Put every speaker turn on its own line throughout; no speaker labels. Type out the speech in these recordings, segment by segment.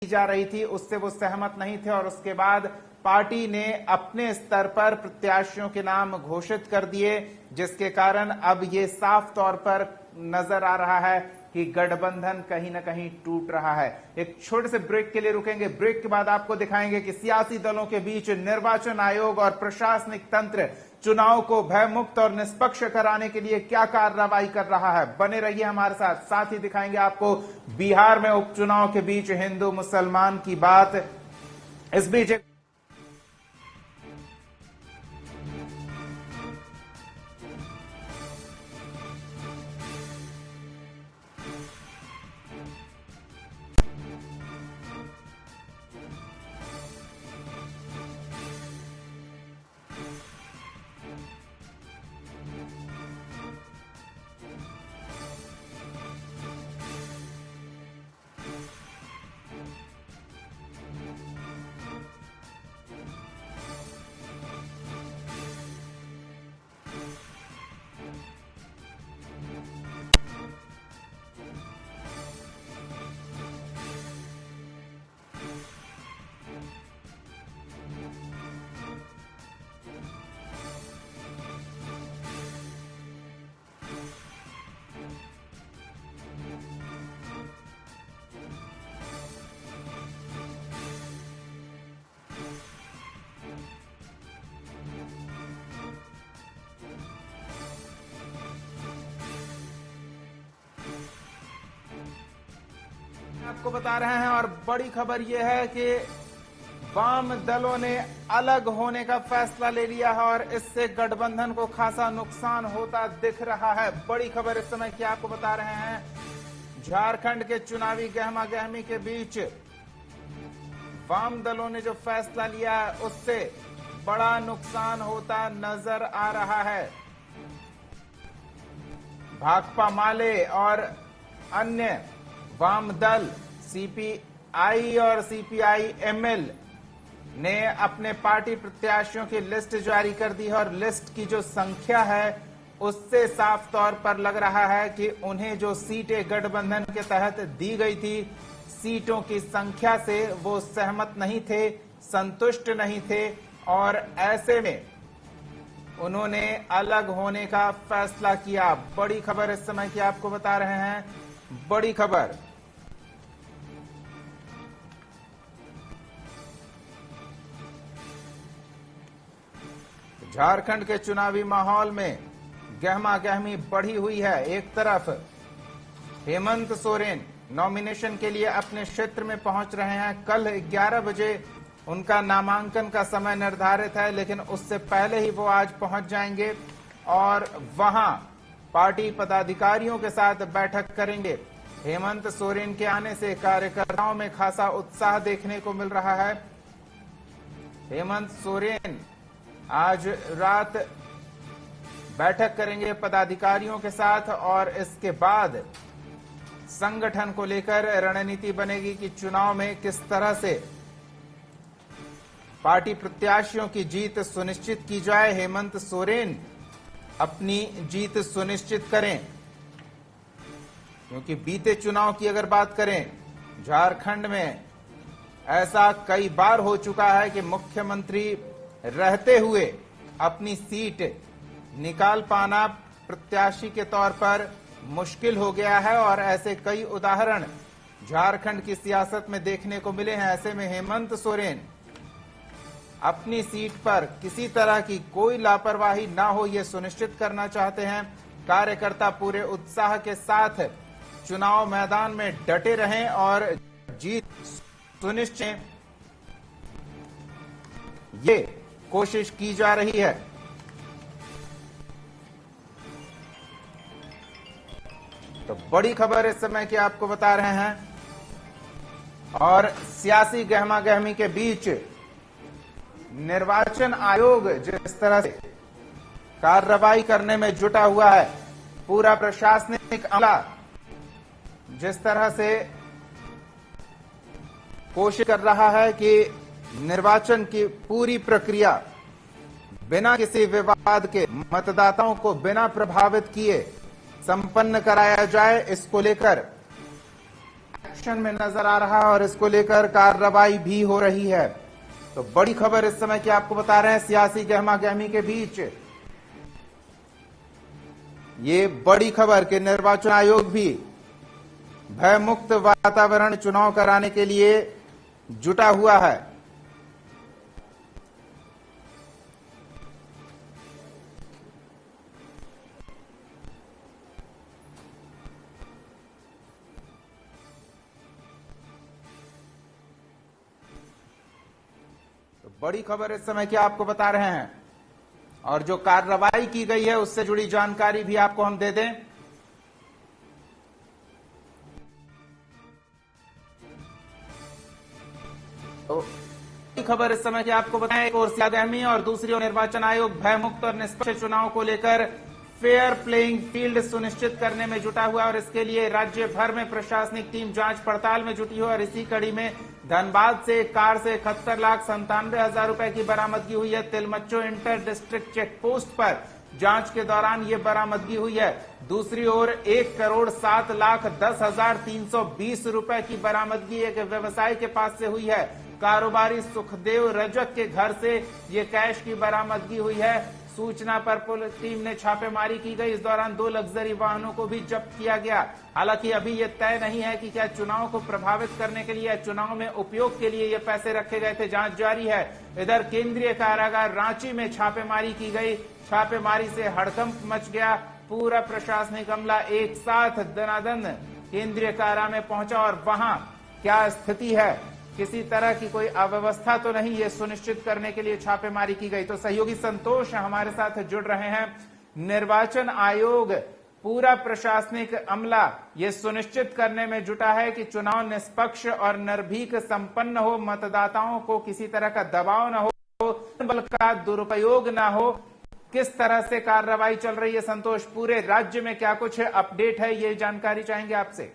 जा रही थी उससे वो सहमत नहीं थे और उसके बाद पार्टी ने अपने स्तर पर प्रत्याशियों के नाम घोषित कर दिए, जिसके कारण अब ये साफ तौर पर नजर आ रहा है कि गठबंधन कहीं ना कहीं टूट रहा है। एक छोटे से ब्रेक के लिए रुकेंगे। ब्रेक के बाद आपको दिखाएंगे कि सियासी दलों के बीच निर्वाचन आयोग और प्रशासनिक तंत्र चुनाव को भयमुक्त और निष्पक्ष कराने के लिए क्या कार्रवाई कर रहा है। बने रहिए हमारे साथ। साथ ही दिखाएंगे आपको बिहार में उपचुनाव के बीच हिंदू मुसलमान की बात। इस बीच आपको बता रहे हैं और बड़ी खबर यह है कि वाम दलों ने अलग होने का फैसला ले लिया है और इससे गठबंधन को खासा नुकसान होता दिख रहा है। बड़ी खबर इस समय की आपको बता रहे हैं, झारखंड के चुनावी गहमा गहमी के बीच वाम दलों ने जो फैसला लिया है उससे बड़ा नुकसान होता नजर आ रहा है। भाकपा माले और अन्य वाम दल सीपीआई और सीपीआई-एमएल ने अपने पार्टी प्रत्याशियों की लिस्ट जारी कर दी है और लिस्ट की जो संख्या है उससे साफ तौर पर लग रहा है कि उन्हें जो सीटें गठबंधन के तहत दी गई थी, सीटों की संख्या से वो सहमत नहीं थे, संतुष्ट नहीं थे और ऐसे में उन्होंने अलग होने का फैसला किया। बड़ी खबर इस समय की आपको बता रहे हैं, बड़ी खबर। झारखंड के चुनावी माहौल में गहमा गहमी बढ़ी हुई है। एक तरफ हेमंत सोरेन नॉमिनेशन के लिए अपने क्षेत्र में पहुंच रहे हैं। कल 11 बजे उनका नामांकन का समय निर्धारित है, लेकिन उससे पहले ही वो आज पहुंच जाएंगे और वहां पार्टी पदाधिकारियों के साथ बैठक करेंगे। हेमंत सोरेन के आने से कार्यकर्ताओं में खासा उत्साह देखने को मिल रहा है। हेमंत सोरेन आज रात बैठक करेंगे पदाधिकारियों के साथ और इसके बाद संगठन को लेकर रणनीति बनेगी कि चुनाव में किस तरह से पार्टी प्रत्याशियों की जीत सुनिश्चित की जाए, हेमंत सोरेन अपनी जीत सुनिश्चित करें। क्योंकि बीते चुनाव की अगर बात करें, झारखंड में ऐसा कई बार हो चुका है कि मुख्यमंत्री रहते हुए अपनी सीट निकाल पाना प्रत्याशी के तौर पर मुश्किल हो गया है और ऐसे कई उदाहरण झारखंड की सियासत में देखने को मिले हैं। ऐसे में हेमंत सोरेन अपनी सीट पर किसी तरह की कोई लापरवाही ना हो, यह सुनिश्चित करना चाहते हैं। कार्यकर्ता पूरे उत्साह के साथ चुनाव मैदान में डटे रहें और जीत सुनिश्चित ये कोशिश की जा रही है। तो बड़ी खबर इस समय की आपको बता रहे हैं और सियासी गहमा गहमी के बीच निर्वाचन आयोग जिस तरह से कार्रवाई करने में जुटा हुआ है, पूरा प्रशासनिक अमला जिस तरह से कोशिश कर रहा है कि निर्वाचन की पूरी प्रक्रिया बिना किसी विवाद के मतदाताओं को बिना प्रभावित किए संपन्न कराया जाए, इसको लेकर एक्शन में नजर आ रहा है और इसको लेकर कार्रवाई भी हो रही है। तो बड़ी खबर इस समय की आपको बता रहे हैं, सियासी गहमा गहमी के बीच ये बड़ी खबर कि निर्वाचन आयोग भी भयमुक्त वातावरण चुनाव कराने के लिए जुटा हुआ है। तो बड़ी खबर इस समय की आपको बता रहे हैं और जो कार्रवाई की गई है उससे जुड़ी जानकारी भी आपको हम दे दें। तो खबर इस समय की आपको बताएं, एक ओर सियासी और दूसरी ओर निर्वाचन आयोग भयमुक्त और निष्पक्ष चुनाव को लेकर फेयर प्लेइंग फील्ड सुनिश्चित करने में जुटा हुआ और इसके लिए राज्य भर में प्रशासनिक टीम जांच पड़ताल में जुटी हुई और इसी कड़ी में धनबाद से एक कार से 71,97,000 रुपए की बरामदगी हुई है। तिलमच्चो इंटर डिस्ट्रिक्ट चेक पोस्ट पर जांच के दौरान ये बरामदगी हुई है। दूसरी ओर 1,07,10,320 रुपए की बरामदगी एक व्यवसायी के पास से हुई है। कारोबारी सुखदेव रजक के घर से ये कैश की बरामदगी हुई है। सूचना पर पुलिस टीम ने छापेमारी की गई। इस दौरान 2 लग्जरी वाहनों को भी जब्त किया गया। हालांकि अभी यह तय नहीं है कि क्या चुनाव को प्रभावित करने के लिए या चुनाव में उपयोग के लिए ये पैसे रखे गए थे, जांच जारी है। इधर केंद्रीय कारागार रांची में छापेमारी की गई। छापेमारी से हड़कंप मच गया। पूरा प्रशासनिक अमला एक साथ दनादन केंद्रीय कारा में पहुंचा और वहां क्या स्थिति है, किसी तरह की कोई अव्यवस्था तो नहीं, ये सुनिश्चित करने के लिए छापेमारी की गई। तो सहयोगी संतोष हमारे साथ जुड़ रहे हैं। निर्वाचन आयोग पूरा प्रशासनिक अमला ये सुनिश्चित करने में जुटा है कि चुनाव निष्पक्ष और निर्भीक संपन्न हो, मतदाताओं को किसी तरह का दबाव न हो, बल का दुरुपयोग न हो। किस तरह से कार्रवाई चल रही है संतोष, पूरे राज्य में क्या कुछ अपडेट है, ये जानकारी चाहेंगे आपसे।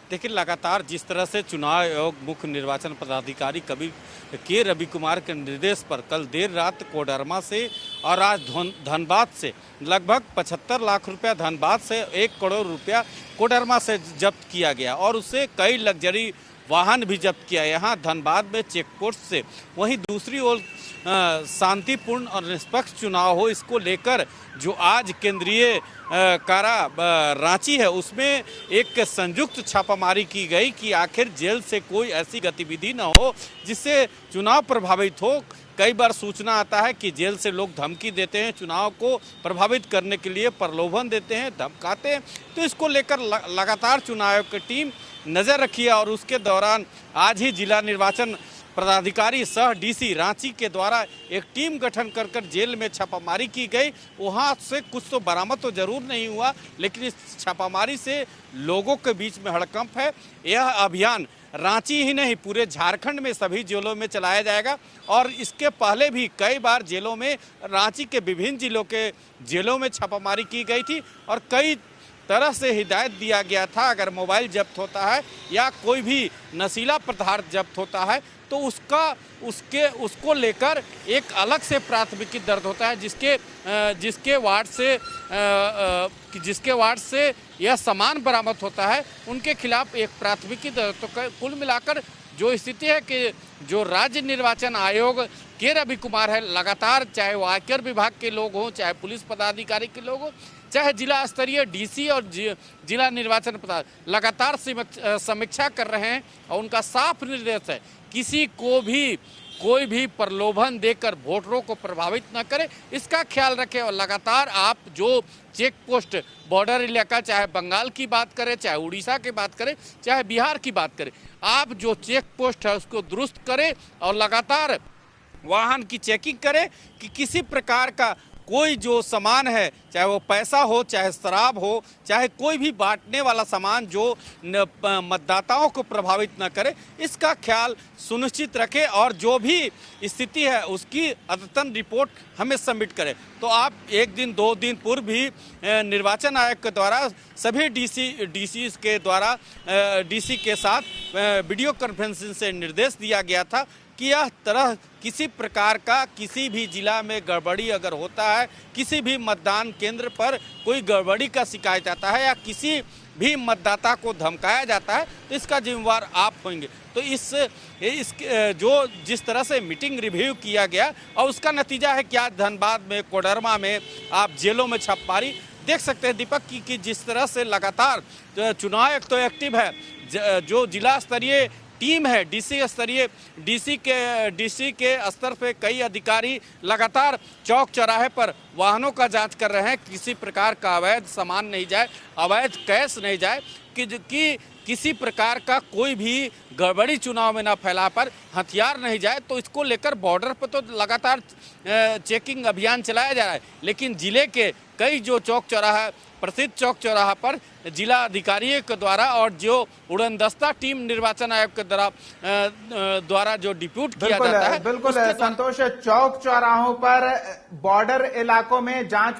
देखिए, लगातार जिस तरह से चुनाव आयोग मुख्य निर्वाचन पदाधिकारी के रवि कुमार के निर्देश पर कल देर रात कोडरमा से और आज धनबाद से लगभग 75 लाख रुपया धनबाद से 1 करोड़ रुपया कोडरमा से जब्त किया गया और उससे कई लग्जरी वाहन भी जब्त किया। यहाँ धनबाद में चेक पोस्ट से वहीं दूसरी ओर शांतिपूर्ण और निष्पक्ष चुनाव हो, इसको लेकर जो आज केंद्रीय कारा रांची है उसमें एक संयुक्त छापामारी की गई कि आखिर जेल से कोई ऐसी गतिविधि न हो जिससे चुनाव प्रभावित हो। कई बार सूचना आता है कि जेल से लोग धमकी देते हैं, चुनाव को प्रभावित करने के लिए प्रलोभन देते हैं, धमकाते हैं। तो इसको लेकर लगातार चुनाव आयोग की टीम नज़र रखी है और उसके दौरान आज ही जिला निर्वाचन पदाधिकारी सह डीसी रांची के द्वारा एक टीम गठन कर जेल में छापामारी की गई। वहां से कुछ तो बरामद तो जरूर नहीं हुआ, लेकिन इस छापामारी से लोगों के बीच में हड़कंप है। यह अभियान रांची ही नहीं पूरे झारखंड में सभी जेलों में चलाया जाएगा और इसके पहले भी कई बार जेलों में रांची के विभिन्न जिलों के जेलों में छापामारी की गई थी और कई तरह से हिदायत दिया गया था अगर मोबाइल जब्त होता है या कोई भी नशीला पदार्थ जब्त होता है तो उसको लेकर एक अलग से प्राथमिकी दर्ज होता है जिसके वार्ड से यह सामान बरामद होता है उनके खिलाफ एक प्राथमिकी दर्ज। तो कुल मिलाकर जो स्थिति है कि जो राज्य निर्वाचन आयोग के रवि कुमार है, लगातार चाहे वो आयकर विभाग के लोग हों, चाहे पुलिस पदाधिकारी के लोग हों, चाहे जिला स्तरीय डीसी और जिला निर्वाचन पदाधिकारी लगातार समीक्षा कर रहे हैं और उनका साफ निर्देश है किसी को भी कोई भी प्रलोभन देकर वोटरों को प्रभावित न करे, इसका ख्याल रखें। और लगातार आप जो चेक पोस्ट बॉर्डर इलाका, चाहे बंगाल की बात करें, चाहे उड़ीसा की बात करें, चाहे बिहार की बात करें, आप जो चेक पोस्ट है उसको दुरुस्त करें और लगातार वाहन की चेकिंग करें कि किसी प्रकार का कोई जो सामान है, चाहे वो पैसा हो, चाहे शराब हो, चाहे कोई भी बांटने वाला सामान जो मतदाताओं को प्रभावित न करे, इसका ख्याल सुनिश्चित रखें और जो भी स्थिति है उसकी अद्यतन रिपोर्ट हमें सबमिट करें। तो आप 1 दिन 2 दिन पूर्व भी निर्वाचन आयोग के द्वारा सभी डीसी के द्वारा डीसी के साथ वीडियो कॉन्फ्रेंसिंग से निर्देश दिया गया था कि यह तरह किसी प्रकार का किसी भी जिला में गड़बड़ी अगर होता है, किसी भी मतदान केंद्र पर कोई गड़बड़ी का शिकायत आता है या किसी भी मतदाता को धमकाया जाता है तो इसका जिम्मेवार आप होंगे। तो इस जो जिस तरह से मीटिंग रिव्यू किया गया और उसका नतीजा है कि आज धनबाद में, कोडरमा में आप जेलों में छापेमारी देख सकते हैं दीपक कि जिस तरह से लगातार चुनाव आयोग तो एक्टिव है, जो जिला स्तरीय टीम है, डीसी के स्तर पे कई अधिकारी लगातार चौक चौराहे पर वाहनों का जांच कर रहे हैं, किसी प्रकार का अवैध सामान नहीं जाए, अवैध कैश नहीं जाए, कि किसी प्रकार का कोई भी गड़बड़ी चुनाव में ना फैला पर हथियार नहीं जाए। तो इसको लेकर बॉर्डर पर तो लगातार चेकिंग अभियान चलाया जा रहा है, लेकिन जिले के कई जो चौक चौराहा, प्रसिद्ध चौक चौराहा पर जिला अधिकारियों के द्वारा और जो उड़नदस्ता टीम निर्वाचन आयोग के द्वारा जो डिप्यूट किया जाता है,
बिल्कुल संतोष, चौक चौराहों पर बॉर्डर इलाकों में जांच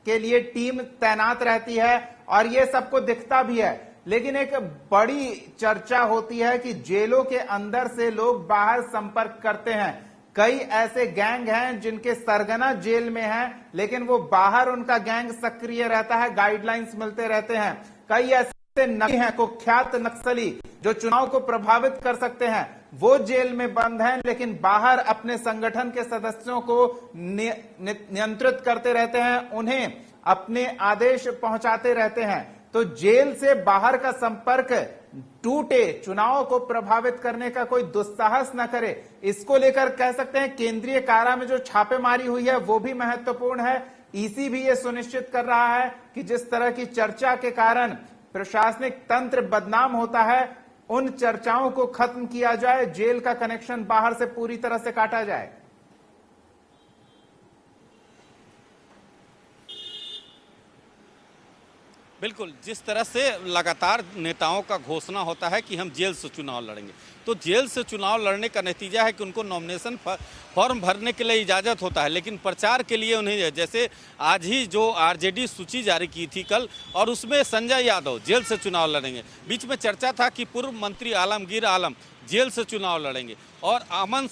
के लिए टीम तैनात रहती है और ये सबको दिखता भी है। लेकिन एक बड़ी चर्चा होती है कि जेलों के अंदर से लोग बाहर संपर्क करते हैं। कई ऐसे गैंग हैं जिनके सरगना जेल में हैं, लेकिन वो बाहर उनका गैंग सक्रिय रहता है, गाइडलाइंस मिलते रहते हैं। कई ऐसे नक्सली हैं, कुख्यात नक्सली जो चुनाव को प्रभावित कर सकते हैं, वो जेल में बंद हैं, लेकिन बाहर अपने संगठन के सदस्यों को नियंत्रित करते रहते हैं, उन्हें अपने आदेश पहुंचाते रहते हैं। तो जेल से बाहर का संपर्क टूटे, चुनाव को प्रभावित करने का कोई दुस्साहस न करे, इसको लेकर कह सकते हैं केंद्रीय कारा में जो छापेमारी हुई है वो भी महत्वपूर्ण है। ईसी भी ये सुनिश्चित कर रहा है कि जिस तरह की चर्चा के कारण प्रशासनिक तंत्र बदनाम होता है, उन चर्चाओं को खत्म किया जाए, जेल का कनेक्शन बाहर से पूरी तरह से काटा जाए।
बिल्कुल, जिस तरह से लगातार नेताओं का घोषणा होता है कि हम जेल से चुनाव लड़ेंगे, तो जेल से चुनाव लड़ने का नतीजा है कि उनको नॉमिनेशन फॉर्म भरने के लिए इजाज़त होता है, लेकिन प्रचार के लिए उन्हें, जैसे आज ही जो आरजेडी सूची जारी की थी कल, और उसमें संजय यादव जेल से चुनाव लड़ेंगे। बीच में चर्चा था कि पूर्व मंत्री आलमगीर आलम जेल से चुनाव लड़ेंगे, और अमन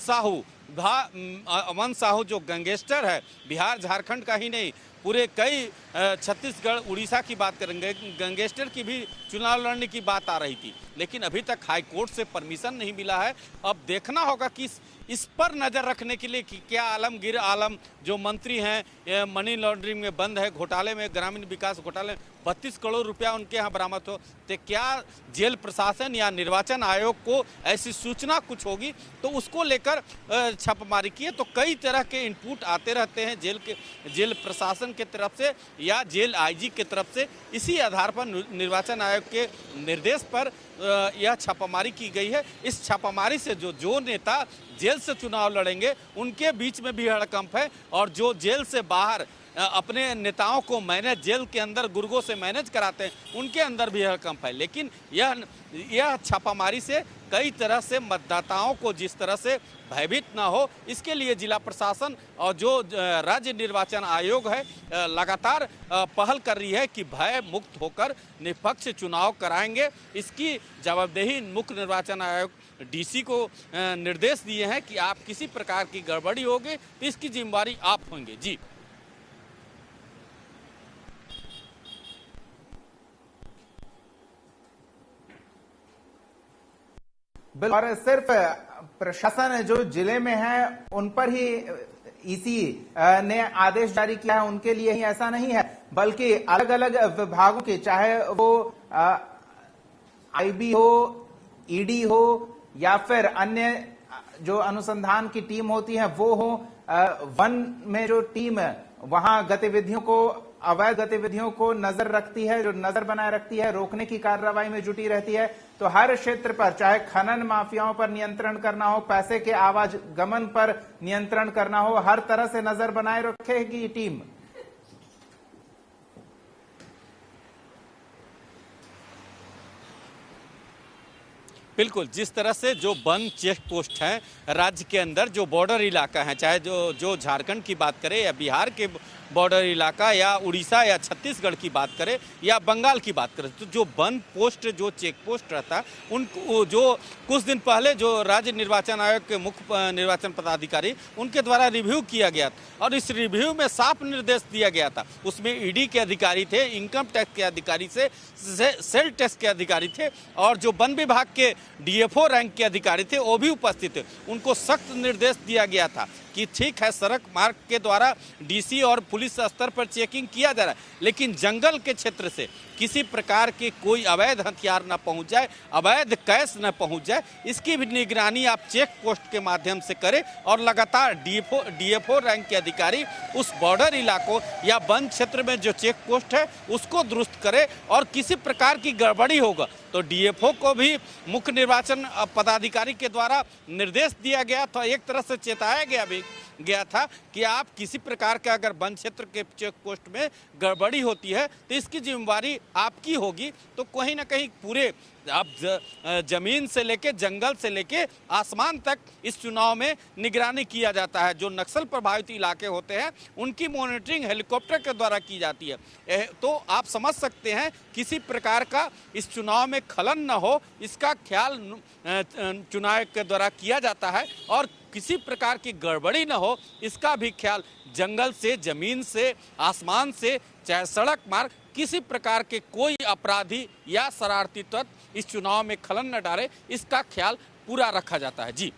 साहू जो गैंगस्टर है, बिहार झारखंड का ही नहीं, पूरे कई छत्तीसगढ़ उड़ीसा की बात करेंगे, गैंगस्टर की भी चुनाव लड़ने की बात आ रही थी, लेकिन अभी तक हाई कोर्ट से परमिशन नहीं मिला है। अब देखना होगा कि इस पर नज़र रखने के लिए कि क्या आलमगीर आलम जो मंत्री हैं, मनी लॉन्ड्रिंग में बंद है, घोटाले में, ग्रामीण विकास घोटाले में 32 करोड़ रुपया उनके यहाँ बरामद हो, तो क्या जेल प्रशासन या निर्वाचन आयोग को ऐसी सूचना कुछ होगी तो उसको लेकर छापेमारी की है। तो कई तरह के इनपुट आते रहते हैं जेल प्रशासन के तरफ से या जेल आईजी के तरफ से। इसी आधार पर निर्वाचन आयोग के निर्देश पर यह छापामारी की गई है। इस छापामारी से जो नेता जेल से चुनाव लड़ेंगे उनके बीच में भी हड़कंप है, और जो जेल से बाहर अपने नेताओं को मैनेज, जेल के अंदर गुर्गों से मैनेज कराते हैं, उनके अंदर भी हड़कंप है। लेकिन यह छापामारी से कई तरह से मतदाताओं को जिस तरह से भयभीत ना हो, इसके लिए जिला प्रशासन और जो राज्य निर्वाचन आयोग है लगातार पहल कर रही है कि भय मुक्त होकर निष्पक्ष चुनाव कराएंगे। इसकी जवाबदेही मुख्य निर्वाचन आयोग डीसी को निर्देश दिए हैं कि आप किसी प्रकार की गड़बड़ी होगी तो इसकी जिम्मेवारी आप होंगे। जी
और सिर्फ प्रशासन जो जिले में है उन पर ही ईसी ने आदेश जारी किया है, उनके लिए ही ऐसा नहीं है, बल्कि अलग अलग विभागों के, चाहे वो आईबी हो, ईडी हो या फिर अन्य जो अनुसंधान की टीम होती है वो हो, वन में जो टीम है वहां गतिविधियों को, अवैध गतिविधियों को नजर रखती है, जो नजर बनाए रखती है, रोकने की कार्रवाई में जुटी रहती है। तो हर क्षेत्र पर, चाहे खनन माफियाओं पर नियंत्रण करना हो, पैसे के आवागमन पर नियंत्रण करना हो, हर तरह से नजर बनाए रखेगी टीम।
बिल्कुल, जिस तरह से जो बंद चेक पोस्ट हैं राज्य के अंदर, जो बॉर्डर इलाका है, चाहे जो झारखंड की बात करें या बिहार के बॉर्डर इलाका या उड़ीसा या छत्तीसगढ़ की बात करें या बंगाल की बात करें, तो जो वन पोस्ट, जो चेक पोस्ट रहता, उन जो कुछ दिन पहले जो राज्य निर्वाचन आयोग के मुख्य निर्वाचन पदाधिकारी उनके द्वारा रिव्यू किया गया और इस रिव्यू में साफ निर्देश दिया गया था। उसमें ईडी के अधिकारी थे, इनकम टैक्स के अधिकारी से सेल टैक्स के अधिकारी थे और जो वन विभाग के डीएफओ रैंक के अधिकारी थे वो भी उपस्थित थे। उनको सख्त निर्देश दिया गया था कि ठीक है, सड़क मार्ग के द्वारा डीसी और पुलिस स्तर पर चेकिंग किया जा रहा है, लेकिन जंगल के क्षेत्र से किसी प्रकार के कोई अवैध हथियार न पहुंच जाए, अवैध कैश न पहुंच जाए, इसकी भी निगरानी आप चेक पोस्ट के माध्यम से करें और लगातार डीएफओ रैंक के अधिकारी उस बॉर्डर इलाकों या वन क्षेत्र में जो चेक पोस्ट है उसको दुरुस्त करे और किसी प्रकार की गड़बड़ी होगा तो डीएफओ को भी मुख्य निर्वाचन पदाधिकारी के द्वारा निर्देश दिया गया था, एक तरह से चेताया गया था कि आप किसी प्रकार का अगर वन क्षेत्र के चेक पोस्ट में गड़बड़ी होती है तो इसकी जिम्मेवारी आपकी होगी। तो कहीं ना कहीं पूरे आप जमीन से लेके जंगल से लेके आसमान तक इस चुनाव में निगरानी किया जाता है। जो नक्सल प्रभावित इलाके होते हैं उनकी मॉनिटरिंग हेलीकॉप्टर के द्वारा की जाती है। तो आप समझ सकते हैं किसी प्रकार का इस चुनाव में खलन न हो, इसका ख्याल चुनाव के द्वारा किया जाता है और किसी प्रकार की गड़बड़ी न हो इसका भी ख्याल जंगल से, जमीन से, आसमान से, चाहे सड़क मार्ग, किसी प्रकार के कोई अपराधी या शरारती तत्व इस चुनाव में खलन न डाले, इसका ख्याल पूरा रखा जाता है। जी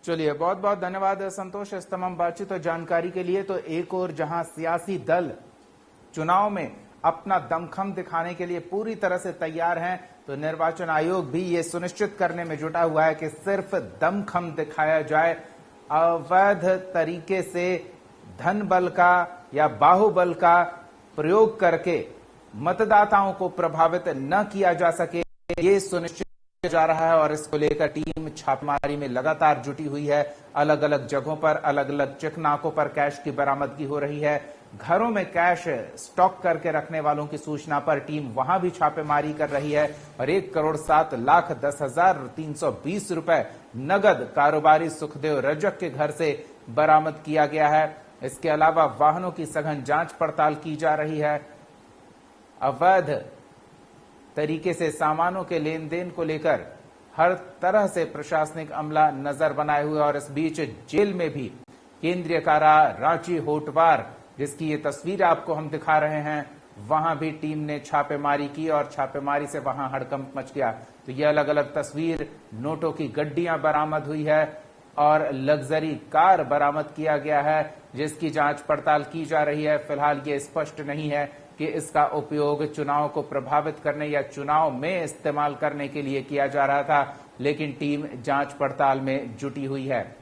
चलिए, बहुत बहुत धन्यवाद संतोष इस तमाम बातचीत और जानकारी के लिए। तो एक और जहां सियासी दल चुनाव में अपना दमखम दिखाने के लिए पूरी तरह से तैयार हैं, तो निर्वाचन आयोग भी ये सुनिश्चित करने में जुटा हुआ है कि सिर्फ दमखम दिखाया जाए, अवैध तरीके से धन बल का या बाहुबल का प्रयोग करके मतदाताओं को प्रभावित न किया जा सके, ये सुनिश्चित जा रहा है। और इसको लेकर टीम छापेमारी में लगातार जुटी हुई है। अलग अलग जगहों पर, अलग अलग चेकनाकों पर कैश की बरामदगी हो रही है। घरों में कैश स्टॉक करके रखने वालों की सूचना पर टीम वहां भी छापेमारी कर रही है और 1,07,10,320 रुपए नगद कारोबारी सुखदेव रजक के घर से बरामद किया गया है। इसके अलावा वाहनों की सघन जांच पड़ताल की जा रही है। अवैध तरीके से सामानों के लेन देन को लेकर हर तरह से प्रशासनिक अमला नजर बनाए हुए और इस बीच जेल में भी केंद्रीय कारा रांची होटवार, जिसकी ये तस्वीर आपको हम दिखा रहे हैं, वहां भी टीम ने छापेमारी की और छापेमारी से वहां हड़कंप मच गया। तो ये अलग अलग तस्वीर, नोटों की गड्डियां बरामद हुई है और लग्जरी कार बरामद किया गया है, जिसकी जांच पड़ताल की जा रही है। फिलहाल ये स्पष्ट नहीं है कि इसका उपयोग चुनाव को प्रभावित करने या चुनाव में इस्तेमाल करने के लिए किया जा रहा था, लेकिन टीम जांच पड़ताल में जुटी हुई है।